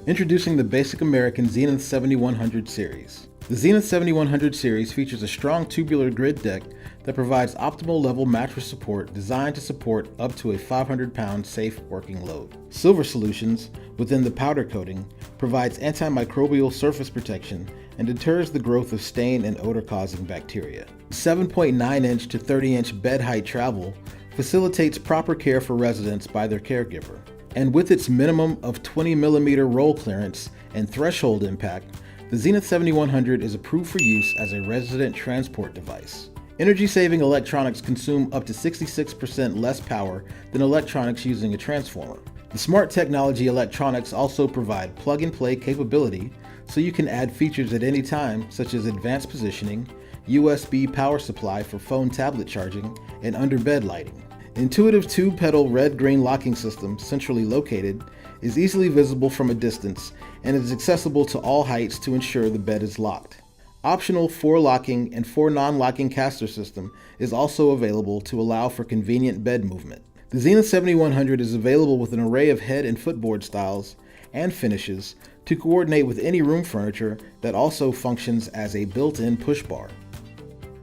Introducing the Basic American Zenith 7100 series. The Zenith 7100 series features a strong tubular grid deck that provides optimal level mattress support designed to support up to a 500-pound safe working load. Silver Solutions, within the powder coating, provides antimicrobial surface protection and deters the growth of stain and odor-causing bacteria. 7.9-inch to 30-inch bed height travel facilitates proper care for residents by their caregiver. And with its minimum of 20mm roll clearance and threshold impact, the Zenith 7100 is approved for use as a resident transport device. Energy-saving electronics consume up to 66% less power than electronics using a transformer. The smart technology electronics also provide plug-and-play capability, so you can add features at any time, such as advanced positioning, USB power supply for phone tablet charging, and under-bed lighting. Intuitive two-pedal red-green locking system, centrally located, is easily visible from a distance and is accessible to all heights to ensure the bed is locked. Optional 4-locking and 4 non-locking caster system is also available to allow for convenient bed movement. The Zenith 7100 is available with an array of head and footboard styles and finishes to coordinate with any room furniture that also functions as a built-in push bar.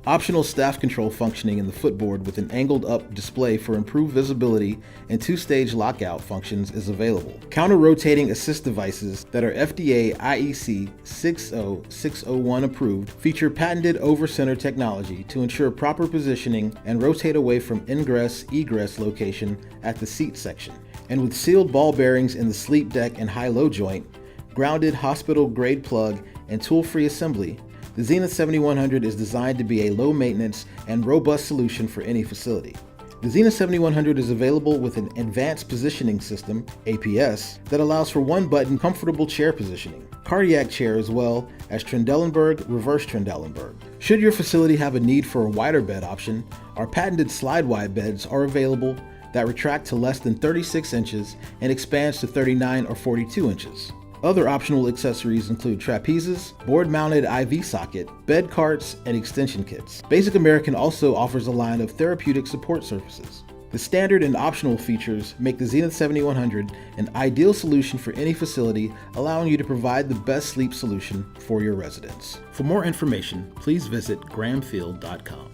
Optional staff control functioning in the footboard with an angled up display for improved visibility and 2-stage lockout functions is available. Counter-rotating assist devices that are FDA IEC 60601 approved feature patented over-center technology to ensure proper positioning and rotate away from ingress-egress location at the seat section. And with sealed ball bearings in the sleep deck and high-low joint, grounded hospital-grade plug, and tool-free assembly, the Zenith 7100 is designed to be a low-maintenance and robust solution for any facility. The Zenith 7100 is available with an advanced positioning system, APS, that allows for one-button comfortable chair positioning, cardiac chair, as well as Trendelenburg, reverse Trendelenburg. Should your facility have a need for a wider bed option, our patented slide-wide beds are available that retract to less than 36 inches and expands to 39 or 42 inches. Other optional accessories include trapezes, board-mounted IV socket, bed carts, and extension kits. Basic American also offers a line of therapeutic support surfaces. The standard and optional features make the Zenith 7100 an ideal solution for any facility, allowing you to provide the best sleep solution for your residents. For more information, please visit grahamfield.com.